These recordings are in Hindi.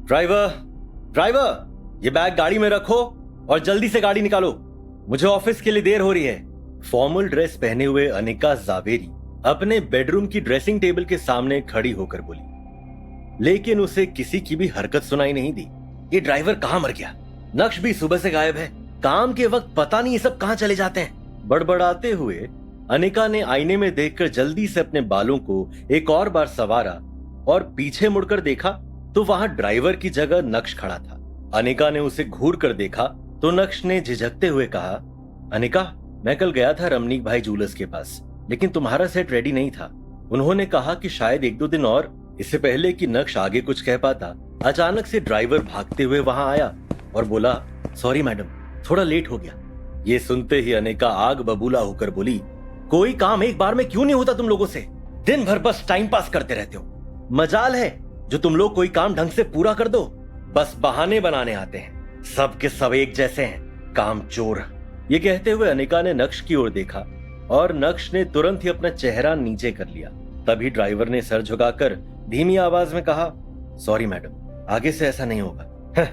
ड्राइवर ड्राइवर, ये बैग गाड़ी में रखो और जल्दी से गाड़ी निकालो, मुझे ऑफिस के लिए देर हो रही है। फॉर्मल ड्रेस पहने हुए अनिका जावेरी अपने बेडरूम की ड्रेसिंग टेबल के सामने खड़ी होकर बोली, लेकिन उसे किसी की भी हरकत सुनाई नहीं दी। ये ड्राइवर कहां मर गया? नक्श भी सुबह से गायब है। काम के वक्त पता नहीं ये सब कहां चले जाते हैं। बड़बड़ाते हुए अनिका ने आईने में देखकर जल्दी से अपने बालों को एक और बार संवारा और पीछे मुड़कर देखा तो वहां ड्राइवर की जगह नक्श खड़ा था। अनिका ने उसे घूर कर देखा तो नक्श ने झिझकते हुए कहा, अनिका, मैं कल गया था रमनीक भाई जूलर्स के पास, लेकिन तुम्हारा सेट रेडी नहीं था। उन्होंने कहा कि शायद 1-2 दिन और। इससे पहले कि नक्श आगे कुछ कह पाता, अचानक से ड्राइवर भागते हुए वहां आया और बोला, सॉरी मैडम, थोड़ा लेट हो गया। ये सुनते ही अनिका आग बबूला होकर बोली, कोई काम एक बार में क्यों नहीं होता तुम लोगों से? दिन भर बस टाइम पास करते रहते हो। मजाल है जो तुम लोग कोई काम ढंग से पूरा कर दो, बस बहाने बनाने आते हैं। सब के सब एक जैसे हैं, काम चोर। ये कहते हुए अनिका ने नक्श की ओर देखा और नक्श ने तुरंत ही अपना चेहरा नीचे कर लिया। तभी ड्राइवर ने सर झुकाकर धीमी आवाज में कहा, सॉरी मैडम, आगे से ऐसा नहीं होगा।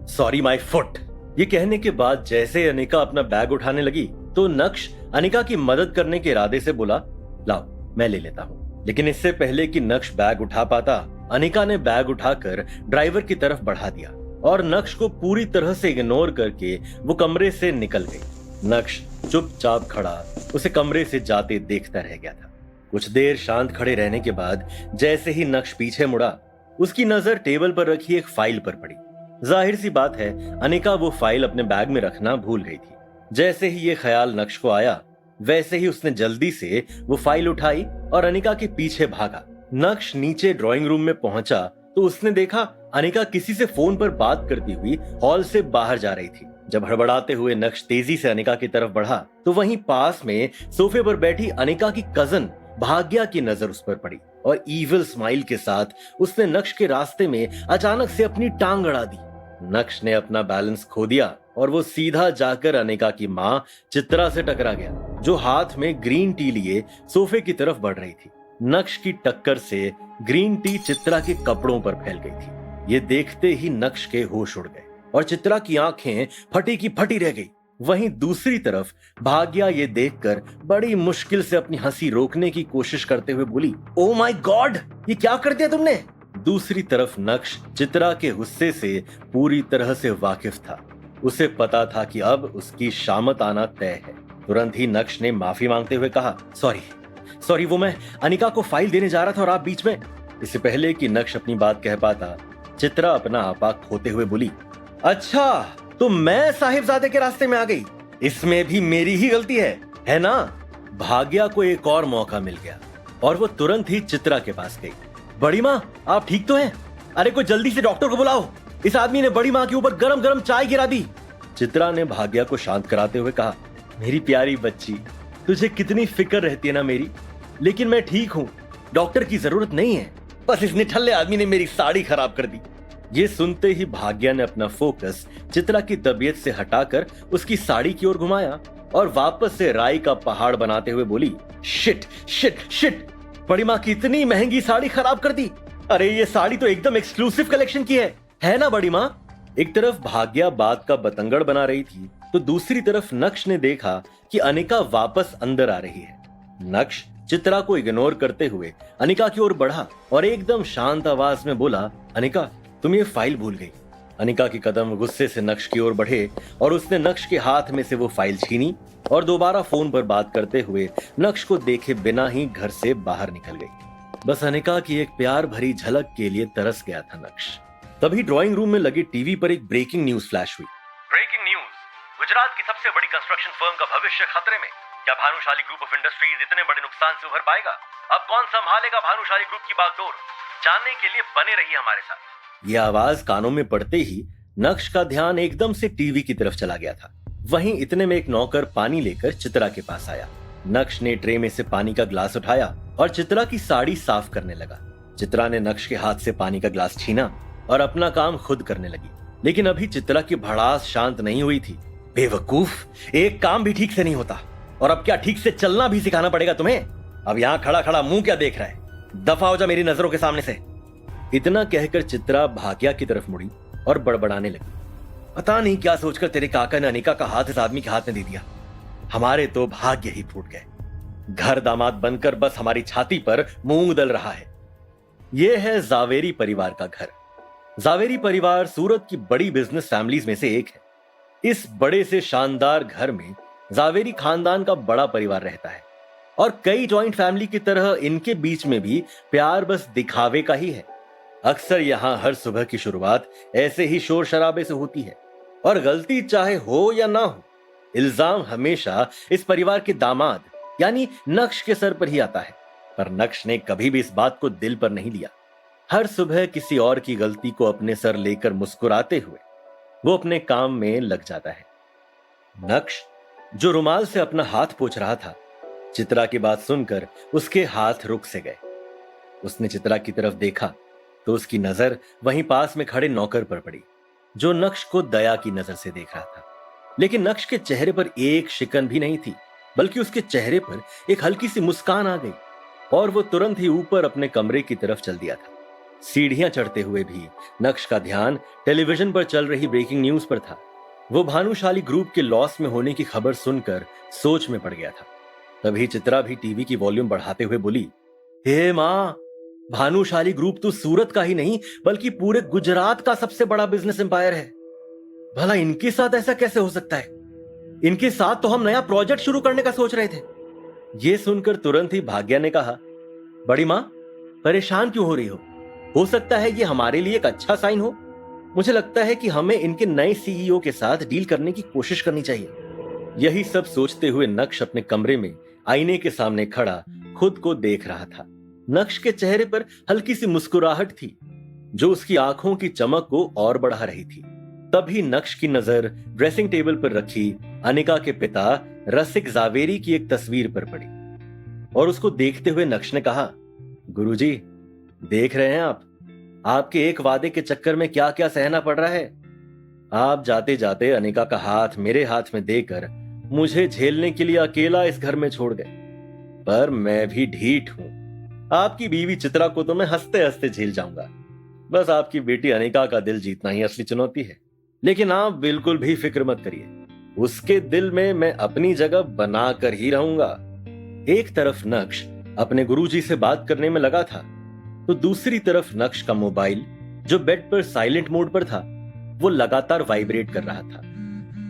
Sorry my foot. ये कहने के बाद जैसे अनिका अपना बैग उठाने लगी तो नक्श अनिका की मदद करने के इरादे से बोला, लाओ मैं ले लेता हूं। लेकिन इससे पहले कि नक्श बैग उठा पाता, अनिका ने बैग उठाकर ड्राइवर की तरफ बढ़ा दिया और नक्श को पूरी तरह से इग्नोर करके वो कमरे से निकल गई। नक्श चुपचाप खड़ा उसे कमरे से जाते देखता रह गया था। कुछ देर शांत खड़े रहने के बाद जैसे ही नक्श पीछे मुड़ा, उसकी नजर टेबल पर रखी एक फाइल पर पड़ी। जाहिर सी बात है, अनिका वो फाइल अपने बैग में रखना भूल गई थी। जैसे ही ये ख्याल नक्श को आया, वैसे ही उसने जल्दी से वो फाइल उठाई और अनिका के पीछे भागा। नक्श नीचे ड्राइंग रूम में पहुंचा तो उसने देखा अनिका किसी से फोन पर बात करती हुई हॉल से बाहर जा रही थी। जब हड़बड़ाते हुए नक्श तेजी से अनिका की तरफ बढ़ा तो वहीं पास में सोफे पर बैठी अनिका की कजन भाग्या की नजर उस पर पड़ी और ईविल स्माइल के साथ उसने नक्श के रास्ते में अचानक से अपनी टांग अड़ा दी। नक्श ने अपना बैलेंस खो दिया और वो सीधा जाकर अनिका की मां चित्रा से टकरा गया, जो हाथ में ग्रीन टी लिए सोफे की तरफ बढ़ रही थी। नक्श की टक्कर से ग्रीन टी चित्रा के कपड़ों पर फैल गई थी। ये देखते ही नक्श के होश उड़ गए और चित्रा की आंखें फटी की फटी रह गई। वहीं दूसरी तरफ भाग्या ये देखकर बड़ी मुश्किल से अपनी हंसी रोकने की कोशिश करते हुए बोली, ओ माय गॉड, ये क्या कर दिया तुमने? दूसरी तरफ नक्श चित्रा के गुस्से से पूरी तरह से वाकिफ था। उसे पता था कि अब उसकी शामत आना तय है। तुरंत ही नक्श ने माफी मांगते हुए कहा, सॉरी, वो मैं अनिका को फाइल देने जा रहा था और आप बीच में। इससे पहले कि नक्श अपनी बात कह पाता, चित्रा अपना आपा खोते हुए बोली, अच्छा तो मैं साहिबजादे के रास्ते में आ गई, इसमें भी मेरी ही गलती है ना? भाग्या को एक और मौका मिल गया और वो तुरंत ही चित्रा के पास गई। बड़ी माँ, आप ठीक तो हैं? अरे कोई जल्दी से डॉक्टर को बुलाओ, इस आदमी ने बड़ी माँ के ऊपर गरम गरम चाय गिरा दी। चित्रा ने भाग्या को शांत कराते हुए कहा, मेरी प्यारी बच्ची, तुझे कितनी फिक्र रहती है ना मेरी, लेकिन मैं ठीक हूँ, डॉक्टर की जरूरत नहीं है, बस इस निठल्ले आदमी ने मेरी साड़ी खराब कर दी। ये सुनते ही भाग्या ने अपना फोकस चित्रा की तबीयत से हटाकर उसकी साड़ी की ओर घुमाया और वापस से राई का पहाड़ बनाते हुए बोली, शिट शिट शिट, बड़ी माँ की इतनी महंगी साड़ी खराब कर दी। अरे ये साड़ी तो एकदम एक्सक्लूसिव कलेक्शन की है ना बड़ी माँ? एक तरफ भाग्या बात का बतंगड़ बना रही थी तो दूसरी तरफ नक्श ने देखा कि अनिका वापस अंदर आ रही है। नक्श चित्रा को इग्नोर करते हुए अनिका की ओर बढ़ा और एकदम शांत आवाज में बोला, अनिका, तुम ये फाइल भूल गई। अनिका के कदम गुस्से से नक्श की ओर बढ़े और उसने नक्श के हाथ में से वो फाइल छीनी और दोबारा फोन पर बात करते हुए नक्श को देखे बिना ही घर से बाहर निकल गई। बस अनिका की एक प्यार भरी झलक के लिए तरस गया था नक्श। तभी ड्राइंग रूम में लगी टीवी पर एक ब्रेकिंग न्यूज फ्लैश हुई। ब्रेकिंग न्यूज, गुजरात की सबसे बड़ी कंस्ट्रक्शन फर्म का भविष्य खतरे में। क्या भानुशाली ग्रुप ऑफ इंडस्ट्रीज इतने बड़े नुकसान से उभर पाएगा? अब कौन संभालेगा भानुशाली ग्रुप की बागडोर? जानने के लिए बने रहिए हमारे साथ। ये आवाज कानों में पड़ते ही नक्श का ध्यान एकदम से टीवी की तरफ चला गया था। वहीं इतने में एक नौकर पानी लेकर चित्रा के पास आया। नक्श ने ट्रे में से पानी का ग्लास उठाया और चित्रा की साड़ी साफ करने लगा। चित्रा ने नक्श के हाथ से पानी का ग्लास छीना और अपना काम खुद करने लगी। लेकिन अभी चित्रा की भड़ास शांत नहीं हुई थी। बेवकूफ, एक काम भी ठीक से नहीं होता और अब क्या ठीक से चलना भी सिखाना पड़ेगा तुम्हें? अब यहाँ खड़ा खड़ा मुंह क्या देख रहा है? दफा हो जा मेरी नजरों के सामने से। इतना कहकर चित्रा भाग्या की तरफ मुड़ी और बड़बड़ाने लगी। पता नहीं क्या सोचकर तेरे काका ने अनिका का हाथ इस आदमी के हाथ में दे दिया। हमारे तो भाग्य ही फूट गए। घर दामाद बनकर बस हमारी छाती पर मूंग दल रहा है। यह है जावेरी परिवार का घर। जावेरी परिवार सूरत की बड़ी बिजनेस फैमिलीज में से एक है। इस बड़े से शानदार घर में जावेरी खानदान का बड़ा परिवार रहता है और कई जॉइंट फैमिली की तरह इनके बीच में भी प्यार बस दिखावे का ही है। अक्सर यहां हर सुबह की शुरुआत ऐसे ही शोर शराबे से होती है और गलती चाहे हो या ना हो, इल्जाम हमेशा इस परिवार के दामाद यानी नक्श के सर पर ही आता है। पर नक्श ने कभी भी इस बात को दिल पर नहीं लिया। हर सुबह किसी और की गलती को अपने सर लेकर मुस्कुराते हुए वो अपने काम में लग जाता है। नक्श जो रुमाल से अपना हाथ पोंछ रहा था, चित्रा की बात सुनकर उसके हाथ रुक से गए। उसने चित्रा की तरफ देखा तो उसकी नजर वहीं पास में खड़े नौकर पर पड़ी, जो नक्श को दया की नजर से देख रहा था। लेकिन नक्श के चेहरे पर एक शिकन भी नहीं थी, बल्कि उसके चेहरे पर एक हल्की सी मुस्कान आ गई और वो तुरंत ही ऊपर अपने कमरे की तरफ चल दिया था। सीढ़ियां चढ़ते हुए भी नक्श का ध्यान टेलीविजन पर चल रही ब्रेकिंग न्यूज पर था। वो भानुशाली ग्रुप के लॉस में होने की खबर सुनकर सोच में पड़ गया था। तभी चित्रा भी टीवी की वॉल्यूम बढ़ाते हुए बोली, हे मां, भानुशाली ग्रुप तो सूरत का ही नहीं बल्कि पूरे गुजरात का सबसे बड़ा बिजनेस एम्पायर है। भला इनके साथ ऐसा कैसे हो सकता है? इनके साथ तो हम नया प्रोजेक्ट शुरू करने का सोच रहे थे। यह सुनकर तुरंत ही भाग्या ने कहा, बड़ी मां, परेशान क्यों हो रही हो सकता है ये हमारे लिए एक अच्छा साइन हो। मुझे लगता है कि हमें इनके नए सीईओ के साथ डील करने की कोशिश करनी चाहिए। यही सब सोचते हुए नक्श अपने कमरे में आईने के सामने खड़ा खुद को देख रहा था। नक्श के चेहरे पर हल्की सी मुस्कुराहट थी, जो उसकी आंखों की चमक को और बढ़ा रही थी। तभी नक्श की नजर ड्रेसिंग टेबल पर रखी अनिका के पिता रसिक जावेरी की एक तस्वीर पर पड़ी और उसको देखते हुए नक्श ने कहा, गुरुजी, देख रहे हैं आपके एक वादे के चक्कर में क्या क्या सहना पड़ रहा है। आप जाते जाते अनिका का हाथ मेरे हाथ में देकर मुझे झेलने के लिए अकेला इस घर में छोड़ गए। पर मैं भी ढीठ हूं। आपकी बीवी चित्रा को तो मैं हंसते हंसते झेल जाऊंगा। बस आपकी बेटी अनिका का दिल जीतना ही असली चुनौती है। लेकिन आप बिल्कुल भी फिक्र मत करिए, उसके दिल में मैं अपनी जगह बना कर ही रहूंगा। एक तरफ नक्श अपने गुरुजी से बात करने में लगा था, तो दूसरी तरफ नक्श का मोबाइल, जो बेड पर साइलेंट मोड पर था, वो लगातार वाइब्रेट कर रहा था।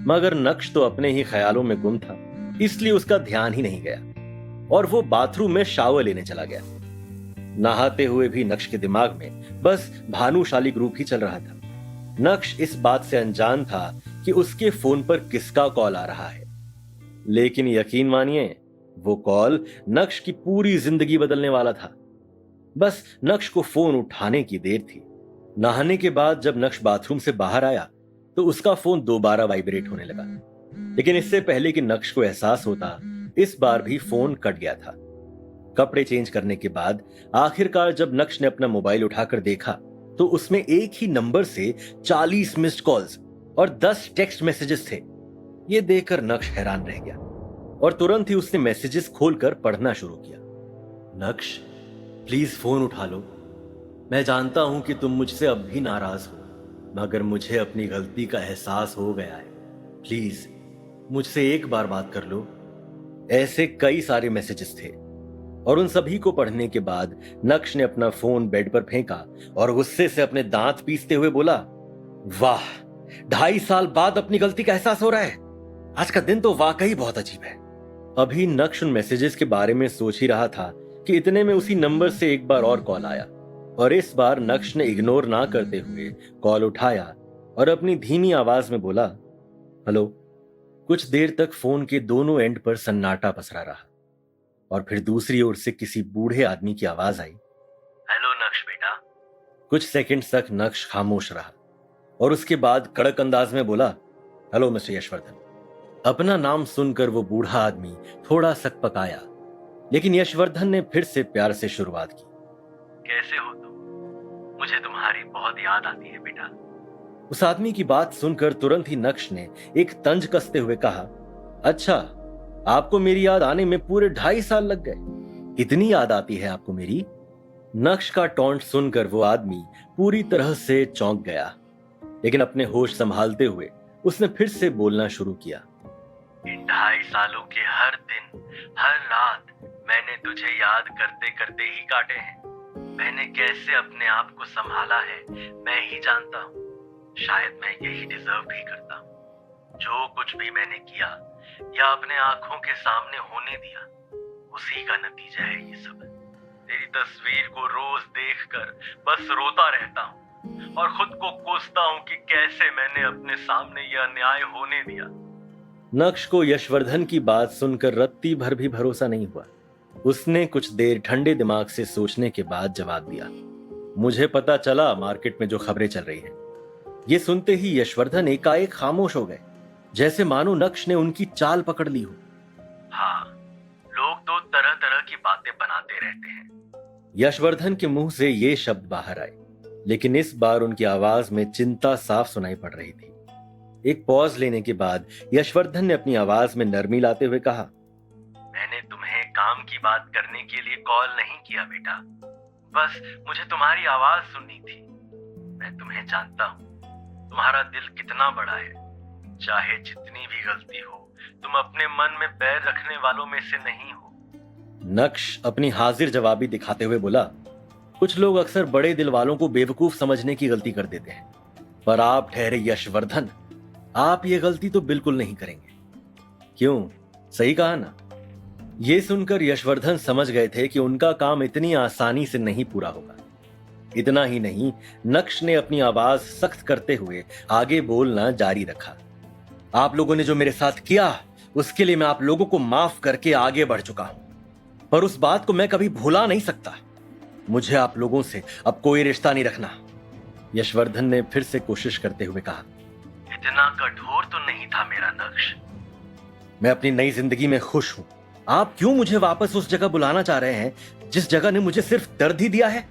मगर नक्श तो अपने ही ख्यालों में गुम था, इसलिए उसका ध्यान ही नहीं गया और वो बाथरूम में शावर लेने चला गया। नहाते हुए भी नक्श के दिमाग में बस भानुशाली ग्रुप ही चल रहा था। नक्श इस बात से अनजान था कि उसके फोन पर किसका कॉल आ रहा है। लेकिन यकीन मानिए, वो कॉल नक्श की पूरी जिंदगी बदलने वाला था। बस नक्श को फोन उठाने की देर थी। नहाने के बाद जब नक्श बाथरूम से बाहर आया तो उसका फोन दोबारा वाइब्रेट होने लगा। लेकिन इससे पहले कि नक्श को एहसास होता, इस बार भी फोन कट गया था। कपड़े चेंज करने के बाद आखिरकार जब नक्श ने अपना मोबाइल उठाकर देखा तो उसमें एक ही नंबर से 40 मिस्ड कॉल्स और 10 टेक्स्ट मैसेजेस थे। यह देखकर नक्श हैरान रह गया और तुरंत ही उसने मैसेजेस खोलकर पढ़ना शुरू किया। नक्श, प्लीज फोन उठा लो। मैं जानता हूं कि तुम मुझसे अब भी नाराज हो, मगर मुझे अपनी गलती का एहसास हो गया है। प्लीज मुझसे एक बार बात कर लो। ऐसे कई सारे मैसेजेस थे और उन सभी को पढ़ने के बाद नक्श ने अपना फोन बेड पर फेंका और गुस्से से अपने दांत पीसते हुए बोला, वाह, 2.5 साल बाद अपनी गलती का एहसास हो रहा है। आज का दिन तो वाकई बहुत अजीब है। अभी नक्श उन मैसेजेस के बारे में सोच ही रहा था कि इतने में उसी नंबर से एक बार और कॉल आया और इस बार नक्श ने इग्नोर ना करते हुए कॉल उठाया और अपनी धीमी आवाज में बोला, हेलो। कुछ देर तक फोन के दोनों एंड पर सन्नाटा पसरा रहा और फिर दूसरी ओर से किसी बूढ़े आदमी की आवाज आई, हेलो नक्श बेटा। कुछ सेकंड्स तक नक्श खामोश रहा और उसके बाद कड़क अंदाज में बोला, हेलो मिस्टर यशवर्धन। अपना नाम सुनकर वो बूढ़ा आदमी थोड़ा सकपकाया, लेकिन यशवर्धन ने फिर से प्यार से शुरुआत की, कैसे हो तुम? मुझे तुम्हारी बहुत याद आती है बेटा। उस आदमी की बात सुनकर तुरंत ही नक्श ने एक तंज कसते हुए कहा, अच्छा, आपको मेरी याद आने में पूरे 2.5 साल लग गए। इतनी याद आती है आपको मेरी? नक्श का टॉन्ट सुनकर वो आदमी पूरी तरह से चौंक गया, लेकिन अपने होश संभालते हुए उसने फिर से बोलना शुरू किया। इन 2.5 सालों के हर दिन, हर रात मैंने तुझे याद करते करते ही काटे हैं। मैंने कैसे अपने आप को संभाला है मैं ही जानता हूँ। शायद मैं यही डिजर्व भी करता हूँ। जो कुछ भी मैंने किया या अपने आंखों के सामने होने दिया, उसी का नतीजा है ये सब। तेरी तस्वीर को रोज देखकर बस रोता रहता हूँ और खुद को कोसता हूँ कि कैसे मैंने अपने सामने यह अन्याय होने दिया। नक्श को यशवर्धन की बात सुनकर रत्ती भर भी भरोसा नहीं हुआ। उसने कुछ देर ठंडे दिमाग से सोचने के बाद जवाब दिया। मुझे पता चला मार्केट में जो खबरें चल रही हैं। ये सुनते ही यशवर्धन एकाएक खामोश हो गए, जैसे मानो नक्श ने उनकी चाल पकड़ ली हो। हाँ, लोग तो तरह तरह की बातें बनाते रहते हैं। यशवर्धन के मुंह से ये शब्द बाहर आए, लेकिन इस बार उनकी आवाज में चिंता साफ सुनाई पड़ रही थी। एक पॉज लेने के बाद यशवर्धन ने अपनी आवाज में नरमी लाते हुए कहा, मैंने तुम्हें काम की बात करने के लिए कॉल नहीं किया बेटा, बस मुझे तुम्हारी आवाज सुननी थी। मैं तुम्हें जानता हूँ, तुम्हारा दिल कितना बड़ा है। चाहे जितनी भी गलती हो, तुम अपने मन में पैर रखने वालों में से नहीं हो। नक्श अपनी हाजिर जवाबी दिखाते हुए बोला, कुछ लोग अक्सर बड़े दिल वालों को बेवकूफ समझने की गलती कर देते हैं, पर आप ठहरे यशवर्धन, आप ये गलती तो बिल्कुल नहीं करेंगे। क्यों, सही कहा ना? ये सुनकर यशवर्धन समझ गए थे कि उनका काम इतनी आसानी से नहीं पूरा होगा। इतना ही नहीं, नक्श ने अपनी आवाज सख्त करते हुए आगे बोलना जारी रखा। आप लोगों ने जो मेरे साथ किया, उसके लिए मैं आप लोगों को माफ करके आगे बढ़ चुका हूं, पर उस बात को मैं कभी भुला नहीं सकता। मुझे आप लोगों से अब कोई रिश्ता नहीं रखना। यशवर्धन ने फिर से कोशिश करते हुए कहा। इतना कठोर तो नहीं था मेरा नक्श। मैं अपनी नई जिंदगी में खुश हूं। आप क्यों मुझे वापस उस जगह बुलाना चाह रहे हैं जिस जगह ने मुझे सिर्फ दर्द ही दिया है?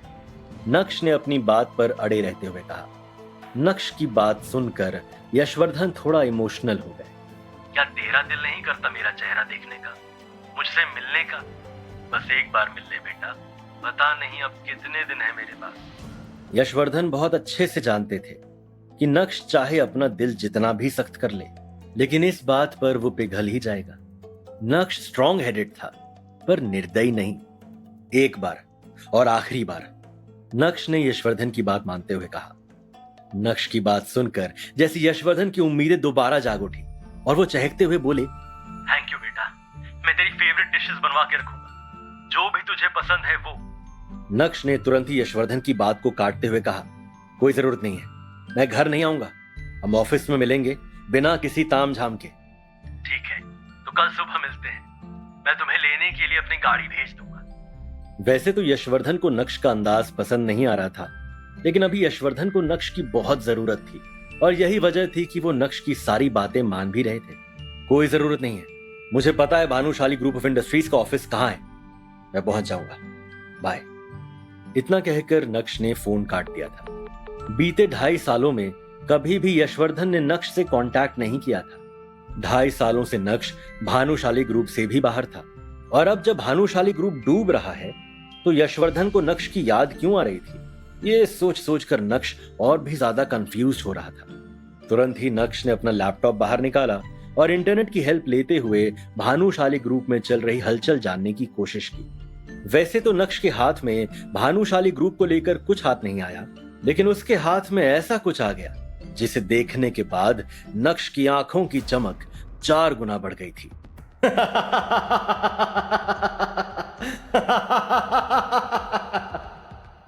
नक्श ने अपनी बात पर अड़े रहते हुए कहा। नक्श की बात सुनकर यशवर्धन थोड़ा इमोशनल हो गए। क्या तेरा दिल नहीं करता मेरा चेहरा देखने का, मुझसे मिलने का? बस एक बार मिल ले बेटा, पता नहीं अब कितने दिन है मेरे पास। यशवर्धन बहुत अच्छे से जानते थे कि नक्श चाहे अपना दिल जितना भी सख्त कर ले, लेकिन इस बात पर वो पिघल ही जाएगा। नक्श स्ट्रॉन्ग हेडेड था, पर निर्दयी नहीं। एक बार और आखिरी बार नक्श ने यशवर्धन की बात मानते हुए कहा। नक्श की बात सुनकर जैसे यशवर्धन की उम्मीदें दोबारा जाग उठी और वो चहकते हुए बोले, थैंक यू बेटा, मैं तेरी फेवरेट डिशेस बनवा के रखूंगा, जो भी तुझे पसंद है वो। नक्श ने तुरंत ही यशवर्धन की बात को काटते हुए कहा, कोई जरूरत नहीं है, मैं घर नहीं आऊंगा। हम ऑफिस में मिलेंगे बिना किसी ताम झाम के। ठीक है, तो कल सुबह मिलते हैं। मैं तुम्हें लेने के लिए अपनी गाड़ी भेज दूंगा। वैसे तो यशवर्धन को नक्श का अंदाज पसंद नहीं आ रहा था, लेकिन अभी यशवर्धन को नक्श की बहुत जरूरत थी और यही वजह थी कि वो नक्श की सारी बातें मान भी रहे थे। कोई जरूरत नहीं है, मुझे पता है भानुशाली ग्रुप ऑफ इंडस्ट्रीज का ऑफिस कहाँ है, मैं पहुंच जाऊंगा, बाय। इतना कहकर नक्श ने फोन काट दिया था। बीते 2.5 सालों में कभी भी यशवर्धन ने नक्श से कांटेक्ट नहीं किया था। 2.5 सालों से नक्श भानुशाली ग्रुप से भी बाहर था, और अब जब भानुशाली ग्रुप डूब रहा है तो यशवर्धन को नक्श की याद क्यों आ रही थी, ये सोच सोचकर नक्श और भी ज्यादा कंफ्यूज हो रहा था। तुरंत ही नक्श ने अपना लैपटॉप बाहर निकाला और इंटरनेट की हेल्प लेते हुए भानुशाली ग्रुप में चल रही हलचल जानने की कोशिश की। वैसे तो नक्श के हाथ में भानुशाली ग्रुप को लेकर कुछ हाथ नहीं आया, लेकिन उसके हाथ में ऐसा कुछ आ गया जिसे देखने के बाद नक्श की आंखों की चमक 4 गुना बढ़ गई थी।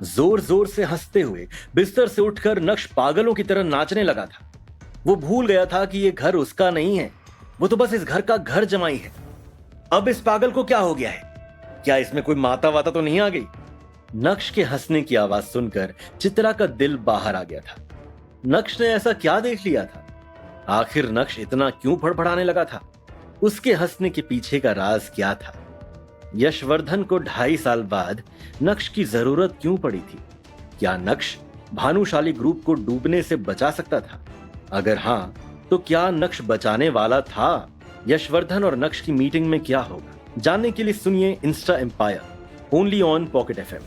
जोर जोर से हंसते हुए बिस्तर से उठकर नक्श पागलों की तरह नाचने लगा था। वो भूल गया था कि ये घर उसका नहीं है, वो तो बस इस घर का घर जमाई है। अब इस पागल को क्या हो गया है? क्या इसमें कोई माता वाता तो नहीं आ गई? नक्श के हंसने की आवाज सुनकर चित्रा का दिल बाहर आ गया था। नक्श ने ऐसा क्या देख लिया था? आखिर नक्श इतना क्यों फड़फड़ाने लगा था? उसके हंसने के पीछे का राज क्या था? यशवर्धन को 2.5 साल बाद नक्श की जरूरत क्यों पड़ी थी? क्या नक्श भानुशाली ग्रुप को डूबने से बचा सकता था? अगर हां, तो क्या नक्श बचाने वाला था? यशवर्धन और नक्श की मीटिंग में क्या होगा, जानने के लिए सुनिए Insta Empire only on Pocket FM।